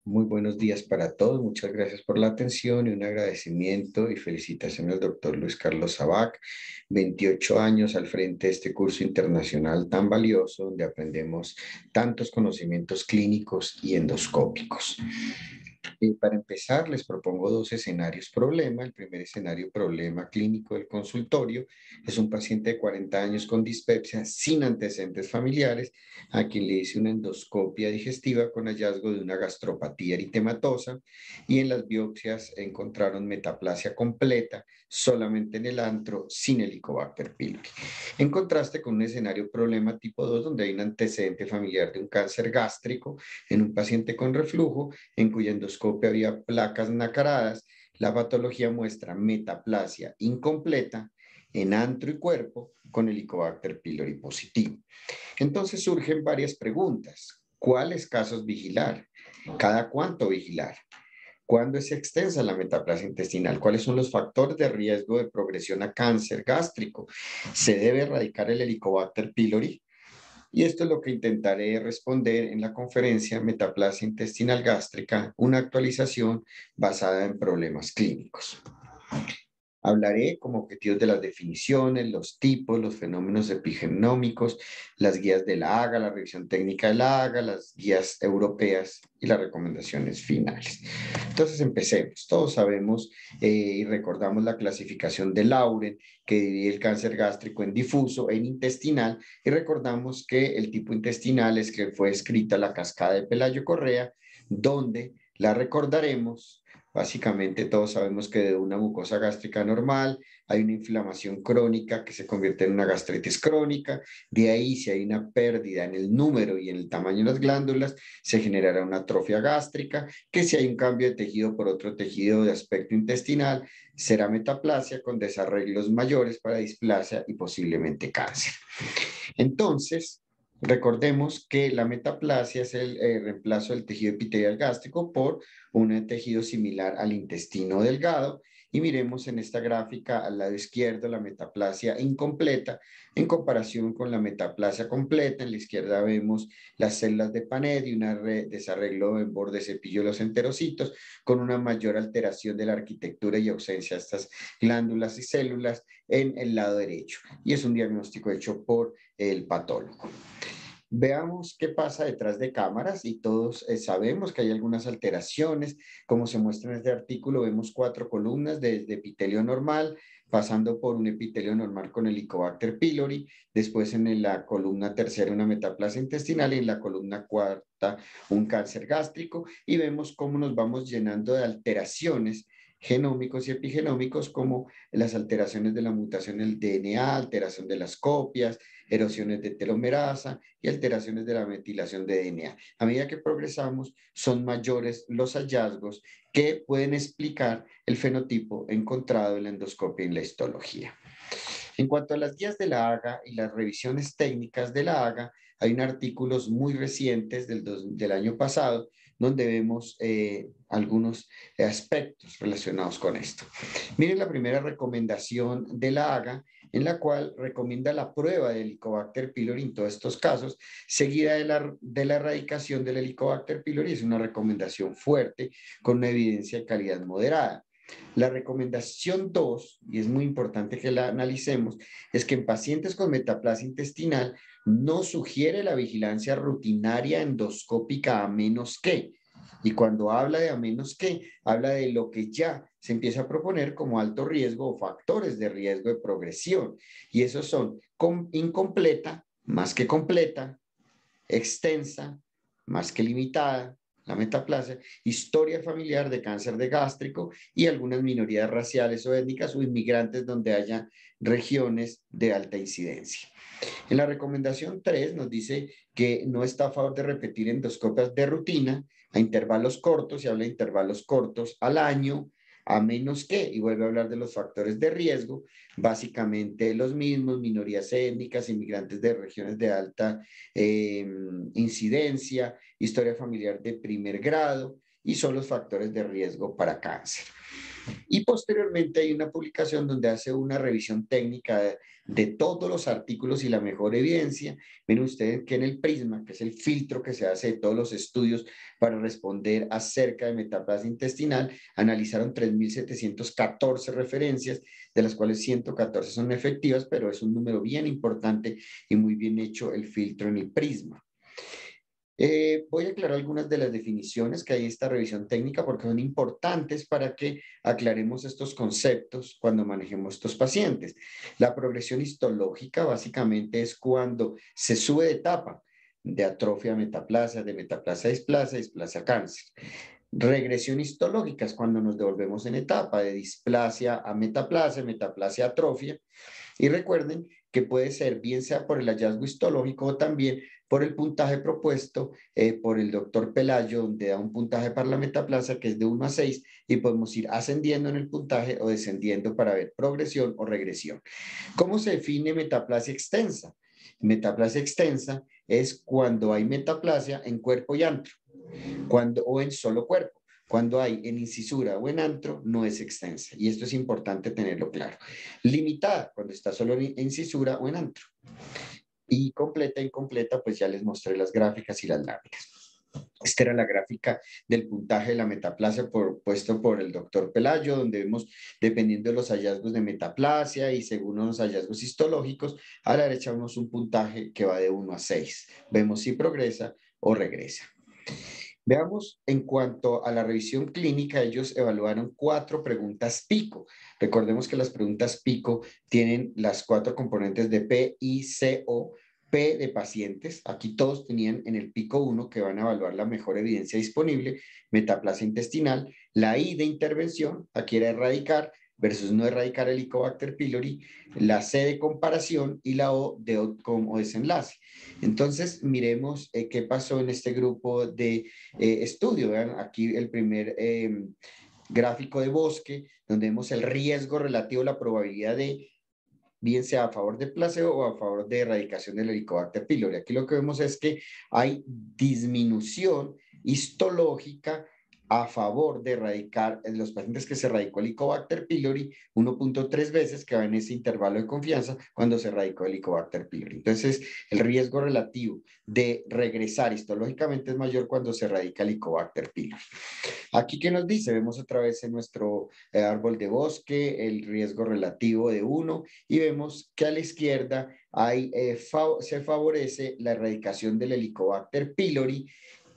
Muy buenos días para todos. Muchas gracias por la atención y un agradecimiento y felicitaciones al doctor Luis Carlos Sabac, 28 años al frente de este curso internacional tan valioso donde aprendemos tantos conocimientos clínicos y endoscópicos. Para empezar, les propongo dos escenarios problema. El primer escenario problema clínico del consultorio es un paciente de 40 años con dispepsia sin antecedentes familiares, a quien le hice una endoscopia digestiva con hallazgo de una gastropatía eritematosa y en las biopsias encontraron metaplasia completa solamente en el antro sin Helicobacter pylori. En contraste con un escenario problema tipo 2 donde hay un antecedente familiar de un cáncer gástrico en un paciente con reflujo en cuya endoscopia había placas nacaradas, la patología muestra metaplasia incompleta en antro y cuerpo con Helicobacter pylori positivo. Entonces surgen varias preguntas. ¿Cuáles casos vigilar? ¿Cada cuánto vigilar? ¿Cuándo es extensa la metaplasia intestinal? ¿Cuáles son los factores de riesgo de progresión a cáncer gástrico? ¿Se debe erradicar el Helicobacter pylori? Y esto es lo que intentaré responder en la conferencia Metaplasia intestinal gástrica, una actualización basada en problemas clínicos. Hablaré como objetivos de las definiciones, los tipos, los fenómenos epigenómicos, las guías de la AGA, la revisión técnica de la AGA, las guías europeas y las recomendaciones finales. Entonces empecemos. Todos sabemos y recordamos la clasificación de Lauren, que divide el cáncer gástrico en difuso e intestinal, y recordamos que el tipo intestinal es que fue escrita la cascada de Pelayo Correa, donde la recordaremos. Básicamente todos sabemos que de una mucosa gástrica normal hay una inflamación crónica que se convierte en una gastritis crónica. De ahí, si hay una pérdida en el número y en el tamaño de las glándulas, se generará una atrofia gástrica, que si hay un cambio de tejido por otro tejido de aspecto intestinal, será metaplasia con desarreglos mayores para displasia y posiblemente cáncer. Entonces, recordemos que la metaplasia es el reemplazo del tejido epitelial gástrico por un tejido similar al intestino delgado. Y miremos en esta gráfica al lado izquierdo la metaplasia incompleta en comparación con la metaplasia completa. En la izquierda vemos las células de Panett y un desarreglo en borde cepillo de los enterocitos con una mayor alteración de la arquitectura y ausencia de estas glándulas y células en el lado derecho. Y es un diagnóstico hecho por el patólogo. Veamos qué pasa detrás de cámaras y todos sabemos que hay algunas alteraciones. Como se muestra en este artículo, vemos 4 columnas desde epitelio normal, pasando por un epitelio normal con Helicobacter pylori, después en la columna tercera una metaplasia intestinal y en la columna cuarta un cáncer gástrico y vemos cómo nos vamos llenando de alteraciones genómicos y epigenómicos como las alteraciones de la mutación en el DNA, alteración de las copias, erosiones de telomerasa y alteraciones de la metilación de DNA. A medida que progresamos, son mayores los hallazgos que pueden explicar el fenotipo encontrado en la endoscopia y en la histología. En cuanto a las guías de la AGA y las revisiones técnicas de la AGA, hay unos artículos muy recientes del año pasado donde vemos algunos aspectos relacionados con esto. Miren la primera recomendación de la AGA, en la cual recomienda la prueba del Helicobacter pylori en todos estos casos, seguida de la erradicación del Helicobacter pylori. Es una recomendación fuerte con una evidencia de calidad moderada. La recomendación 2, y es muy importante que la analicemos, es que en pacientes con metaplasia intestinal no sugiere la vigilancia rutinaria endoscópica a menos que. Y cuando habla de a menos que, habla de lo que ya se empieza a proponer como alto riesgo o factores de riesgo de progresión. Y esos son incompleta, más que completa, extensa, más que limitada, la metaplasia, historia familiar de cáncer de gástrico y algunas minorías raciales o étnicas o inmigrantes donde haya regiones de alta incidencia. En la recomendación 3 nos dice que no está a favor de repetir endoscopias de rutina a intervalos cortos, y habla de intervalos cortos al año, a menos que, y vuelve a hablar de los factores de riesgo, básicamente los mismos, minorías étnicas, inmigrantes de regiones de alta incidencia, historia familiar de primer grado, y son los factores de riesgo para cáncer. Y posteriormente hay una publicación donde hace una revisión técnica de todos los artículos y la mejor evidencia. Miren ustedes que en el Prisma, que es el filtro que se hace de todos los estudios para responder acerca de metaplasia intestinal, analizaron 3.714 referencias, de las cuales 114 son efectivas, pero es un número bien importante y muy bien hecho el filtro en el Prisma. Voy a aclarar algunas de las definiciones que hay en esta revisión técnica porque son importantes para que aclaremos estos conceptos cuando manejemos estos pacientes. La progresión histológica básicamente es cuando se sube de etapa de atrofia a metaplasia, de metaplasia a displasia, displasia a cáncer. Regresión histológica es cuando nos devolvemos en etapa de displasia a metaplasia, metaplasia a atrofia. Y recuerden que puede ser bien sea por el hallazgo histológico o también por el puntaje propuesto por el doctor Pelayo, donde da un puntaje para la metaplasia que es de 1 a 6 y podemos ir ascendiendo en el puntaje o descendiendo para ver progresión o regresión. ¿Cómo se define metaplasia extensa? Metaplasia extensa es cuando hay metaplasia en cuerpo y antro, o en solo cuerpo. Cuando hay en incisura o en antro, no es extensa. Y esto es importante tenerlo claro. Limitada, cuando está solo en incisura o en antro. Y completa, incompleta, pues ya les mostré las gráficas y las láminas. Esta era la gráfica del puntaje de la metaplasia puesto por el doctor Pelayo, donde vemos, dependiendo de los hallazgos de metaplasia y según los hallazgos histológicos, a la derecha vemos un puntaje que va de 1 a 6. Vemos si progresa o regresa. Veamos, en cuanto a la revisión clínica, ellos evaluaron 4 preguntas PICO. Recordemos que las preguntas PICO tienen las 4 componentes de P, I, C, O. P de pacientes, aquí todos tenían en el pico 1 que van a evaluar la mejor evidencia disponible, metaplasia intestinal, la I de intervención, aquí era erradicar versus no erradicar el Helicobacter pylori, la C de comparación y la O de outcome o desenlace. Entonces, miremos qué pasó en este grupo de estudio. Vean aquí el primer gráfico de bosque, donde vemos el riesgo relativo, la probabilidad de bien sea a favor de placebo o a favor de erradicación del Helicobacter pylori. Aquí lo que vemos es que hay disminución histológica a favor de erradicar en los pacientes que se erradicó el Helicobacter pylori 1.3 veces, que va en ese intervalo de confianza cuando se erradicó el Helicobacter pylori. Entonces, el riesgo relativo de regresar histológicamente es mayor cuando se erradica el Helicobacter pylori. Aquí, ¿qué nos dice? Vemos otra vez en nuestro árbol de bosque el riesgo relativo de 1 y vemos que a la izquierda se favorece la erradicación del Helicobacter pylori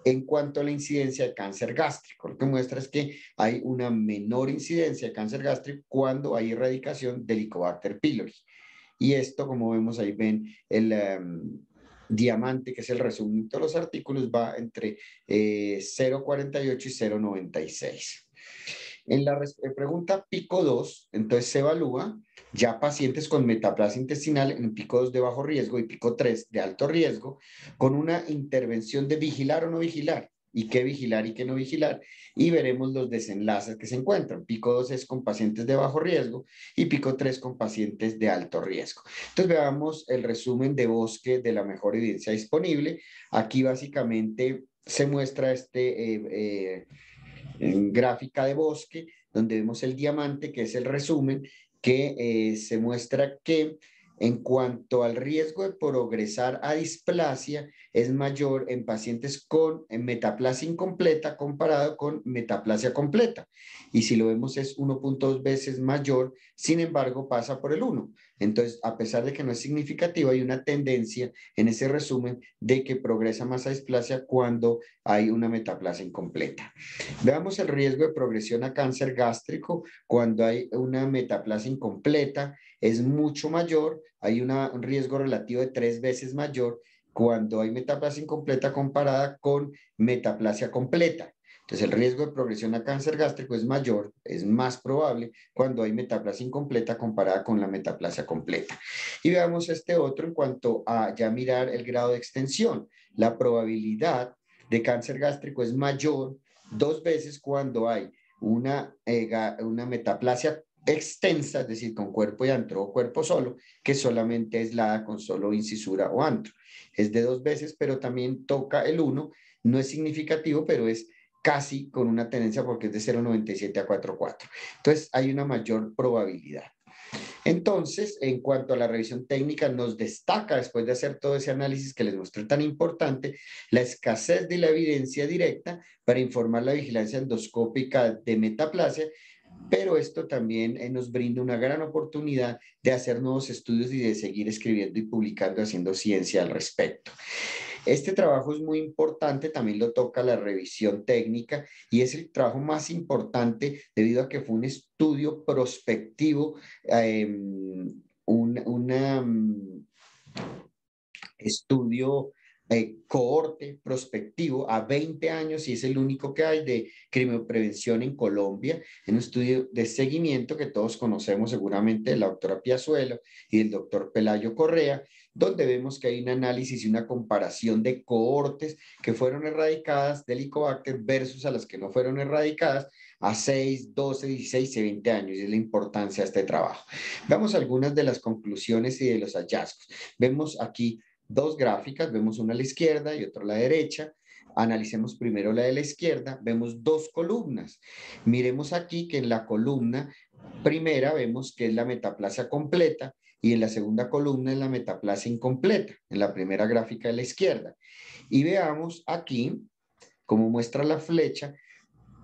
en cuanto a la incidencia de cáncer gástrico. Lo que muestra es que hay una menor incidencia de cáncer gástrico cuando hay erradicación del Helicobacter pylori. Y esto, como vemos ahí, ven el diamante, que es el resumen de todos los artículos, va entre 0,48 y 0,96. En la pregunta pico 2, entonces se evalúa ya pacientes con metaplasia intestinal en pico 2 de bajo riesgo y pico 3 de alto riesgo, con una intervención de vigilar o no vigilar, y qué vigilar y qué no vigilar, y veremos los desenlaces que se encuentran. Pico 2 es con pacientes de bajo riesgo y pico 3 con pacientes de alto riesgo. Entonces veamos el resumen de bosque de la mejor evidencia disponible. Aquí básicamente se muestra en gráfica de bosque, donde vemos el diamante, que es el resumen, que se muestra que en cuanto al riesgo de progresar a displasia, es mayor en pacientes con metaplasia incompleta comparado con metaplasia completa. Y si lo vemos es 1.2 veces mayor, sin embargo pasa por el 1. Entonces, a pesar de que no es significativo, hay una tendencia en ese resumen de que progresa más a displasia cuando hay una metaplasia incompleta. Veamos el riesgo de progresión a cáncer gástrico cuando hay una metaplasia incompleta, es mucho mayor, hay un riesgo relativo de 3 veces mayor cuando hay metaplasia incompleta comparada con metaplasia completa. Entonces, el riesgo de progresión a cáncer gástrico es mayor, es más probable cuando hay metaplasia incompleta comparada con la metaplasia completa. Y veamos este otro en cuanto a ya mirar el grado de extensión. La probabilidad de cáncer gástrico es mayor 2 veces cuando hay una metaplasia extensa, es decir, con cuerpo y antro o cuerpo solo, que solamente aislada con solo incisura o antro. Es de 2 veces, pero también toca el 1, no es significativo, pero es casi con una tendencia porque es de 0,97 a 4,4. Entonces hay una mayor probabilidad. Entonces, en cuanto a la revisión técnica, nos destaca, después de hacer todo ese análisis que les mostré tan importante, la escasez de la evidencia directa para informar la vigilancia endoscópica de metaplasia, pero esto también nos brinda una gran oportunidad de hacer nuevos estudios y de seguir escribiendo y publicando, haciendo ciencia al respecto. Este trabajo es muy importante, también lo toca la revisión técnica y es el trabajo más importante debido a que fue un estudio prospectivo, un estudio cohorte prospectivo a 20 años y es el único que hay de crimoprevención en Colombia, en un estudio de seguimiento que todos conocemos seguramente de la doctora Piazuelo y del doctor Pelayo Correa, donde vemos que hay un análisis y una comparación de cohortes que fueron erradicadas del Helicobacter versus a las que no fueron erradicadas a 6, 12, 16 y 20 años, y es la importancia de este trabajo. Veamos algunas de las conclusiones y de los hallazgos. Vemos aquí dos gráficas, vemos una a la izquierda y otra a la derecha. Analicemos primero la de la izquierda, vemos dos columnas. Miremos aquí que en la columna primera vemos que es la metaplasia completa y en la segunda columna es la metaplasia incompleta, en la primera gráfica de la izquierda. Y veamos aquí, como muestra la flecha,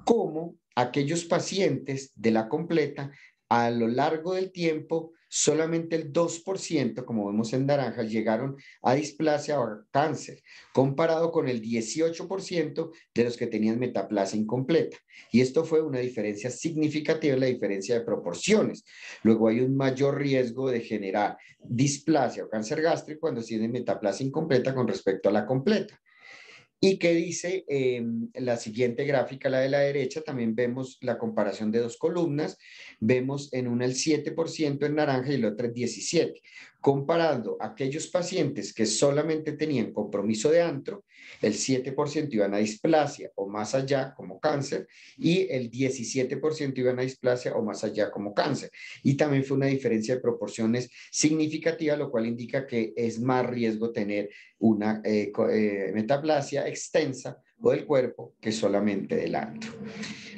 cómo aquellos pacientes de la completa a lo largo del tiempo, solamente el 2%, como vemos en naranja, llegaron a displasia o a cáncer, comparado con el 18% de los que tenían metaplasia incompleta. Y esto fue una diferencia significativa en la diferencia de proporciones. Luego hay un mayor riesgo de generar displasia o cáncer gástrico cuando tienen metaplasia incompleta con respecto a la completa. ¿Y qué dice la siguiente gráfica, la de la derecha? También vemos la comparación de dos columnas. Vemos en una el 7% en naranja y la otra el 17%. Comparando aquellos pacientes que solamente tenían compromiso de antro, el 7% iban a displasia o más allá como cáncer y el 17% iban a displasia o más allá como cáncer. Y también fue una diferencia de proporciones significativa, lo cual indica que es más riesgo tener una metaplasia extensa o del cuerpo que solamente del antro.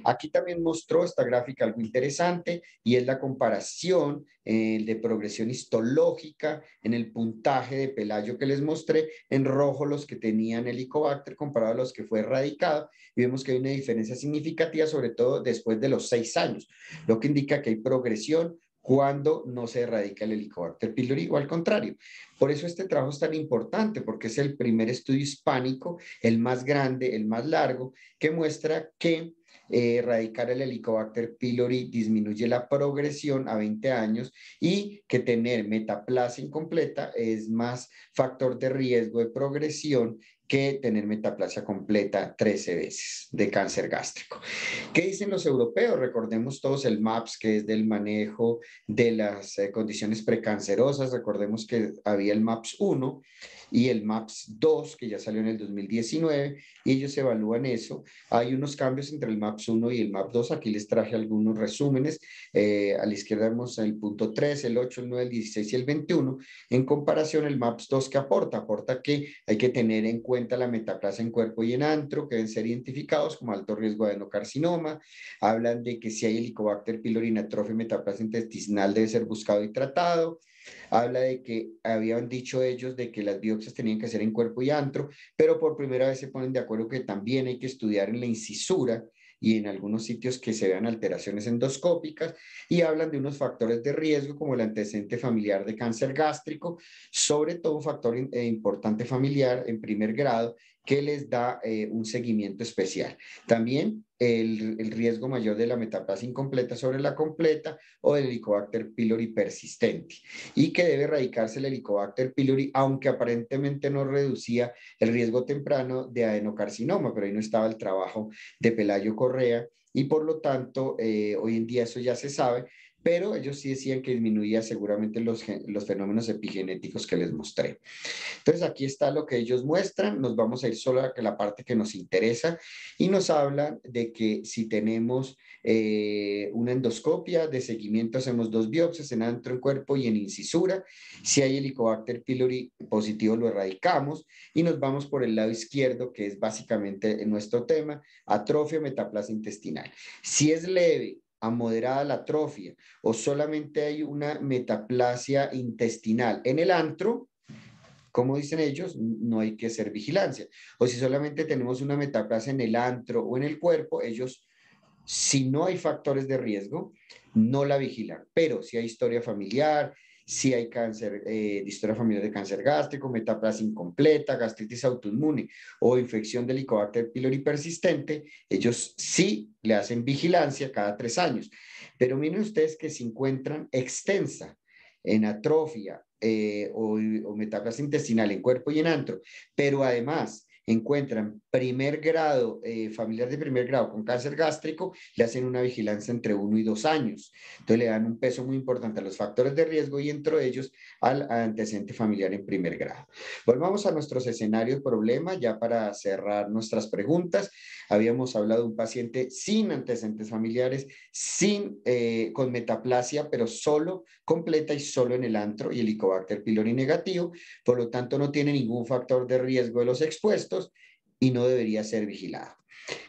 Aquí también mostró esta gráfica algo interesante y es la comparación de progresión histológica en el puntaje de Pelayo que les mostré, en rojo los que tenían Helicobacter comparado a los que fue erradicado, y vemos que hay una diferencia significativa, sobre todo después de los 6 años, lo que indica que hay progresión cuando no se erradica el Helicobacter pylori o al contrario. Por eso este trabajo es tan importante, porque es el primer estudio hispánico, el más grande, el más largo, que muestra que erradicar el Helicobacter pylori disminuye la progresión a 20 años y que tener metaplasia incompleta es más factor de riesgo de progresión que tener metaplasia completa 13 veces de cáncer gástrico. ¿Qué dicen los europeos? Recordemos todos el MAPS, que es del manejo de las condiciones precancerosas. Recordemos que había el MAPS 1 y el MAPS 2, que ya salió en el 2019, y ellos evalúan eso. Hay unos cambios entre el MAPS 1 y el MAPS 2. Aquí les traje algunos resúmenes. A la izquierda vemos el punto 3, el 8, el 9, el 16 y el 21. En comparación, el MAPS 2 que aporta que hay que tener en cuenta la metaplasia en cuerpo y en antro, que deben ser identificados como alto riesgo de adenocarcinoma. Hablan de que si hay Helicobacter pylori in atrophy metaplasia intestinal debe ser buscado y tratado. Habla de que habían dicho ellos de que las biopsias tenían que ser en cuerpo y antro, pero por primera vez se ponen de acuerdo que también hay que estudiar en la incisura y en algunos sitios que se vean alteraciones endoscópicas, y hablan de unos factores de riesgo como el antecedente familiar de cáncer gástrico, sobre todo un factor importante familiar en primer grado que les da un seguimiento especial. También el riesgo mayor de la metaplasia incompleta sobre la completa o del Helicobacter pylori persistente, y que debe erradicarse el Helicobacter pylori, aunque aparentemente no reducía el riesgo temprano de adenocarcinoma, pero ahí no estaba el trabajo de Pelayo Correa, y por lo tanto hoy en día eso ya se sabe, pero ellos sí decían que disminuía seguramente los fenómenos epigenéticos que les mostré. Entonces aquí está lo que ellos muestran, nos vamos a ir solo a la parte que nos interesa y nos hablan de que si tenemos una endoscopia de seguimiento, hacemos 2 biopsias en antro, en cuerpo y en incisura. Si hay Helicobacter pylori positivo, lo erradicamos y nos vamos por el lado izquierdo, que es básicamente nuestro tema, atrofia o metaplasia intestinal. Si es leve a moderada la atrofia o solamente hay una metaplasia intestinal en el antro, como dicen ellos, no hay que hacer vigilancia. O si solamente tenemos una metaplasia en el antro o en el cuerpo, ellos, si no hay factores de riesgo, no la vigilan. Pero si hay historia familiar, si hay cáncer, historia familiar de cáncer gástrico, metaplasia incompleta, gastritis autoinmune o infección de Helicobacter pylori persistente, ellos sí le hacen vigilancia cada 3 años. Pero miren ustedes que se encuentran extensa en atrofia o metaplasia intestinal en cuerpo y en antro, pero además encuentran primer grado, familiar de primer grado con cáncer gástrico, le hacen una vigilancia entre 1 y 2 años. Entonces le dan un peso muy importante a los factores de riesgo y entre ellos al antecedente familiar en primer grado. Volvamos a nuestros escenarios de problema ya para cerrar nuestras preguntas. Habíamos hablado de un paciente sin antecedentes familiares, con metaplasia, pero solo completa y solo en el antro y Helicobacter pylori negativo, por lo tanto no tiene ningún factor de riesgo de los expuestos y no debería ser vigilado.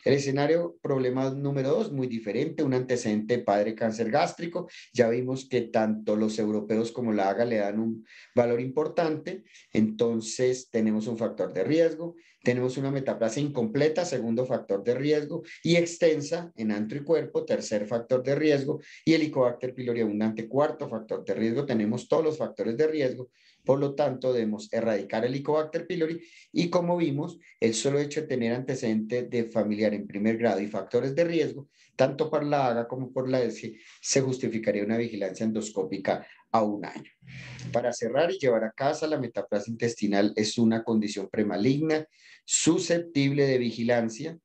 El escenario, problema número 2, muy diferente, un antecedente de padre cáncer gástrico. Ya vimos que tanto los europeos como la AGA le dan un valor importante, entonces tenemos un factor de riesgo, tenemos una metaplasia incompleta, segundo factor de riesgo, y extensa en antro y cuerpo, tercer factor de riesgo, y Helicobacter pylori abundante, cuarto factor de riesgo. Tenemos todos los factores de riesgo, por lo tanto debemos erradicar el Helicobacter pylori y como vimos, el solo hecho de tener antecedentes de familiar en primer grado y factores de riesgo, tanto por la AGA como por la ESG, se justificaría una vigilancia endoscópica a 1 año. Para cerrar y llevar a casa, la metaplasia intestinal es una condición premaligna susceptible de vigilancia.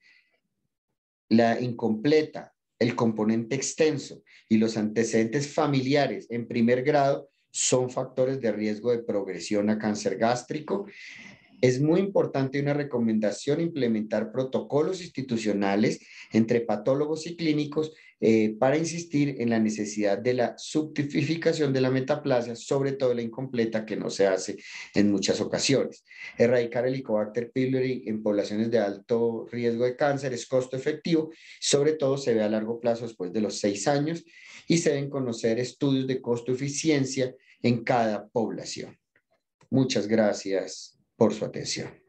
La incompleta, el componente extenso y los antecedentes familiares en primer grado son factores de riesgo de progresión a cáncer gástrico. Es muy importante una recomendación implementar protocolos institucionales entre patólogos y clínicos para insistir en la necesidad de la subtipificación de la metaplasia, sobre todo la incompleta que no se hace en muchas ocasiones. Erradicar el Helicobacter pylori en poblaciones de alto riesgo de cáncer es costo efectivo, sobre todo se ve a largo plazo después de los 6 años y se deben conocer estudios de costo-eficiencia en cada población. Muchas gracias por su atención.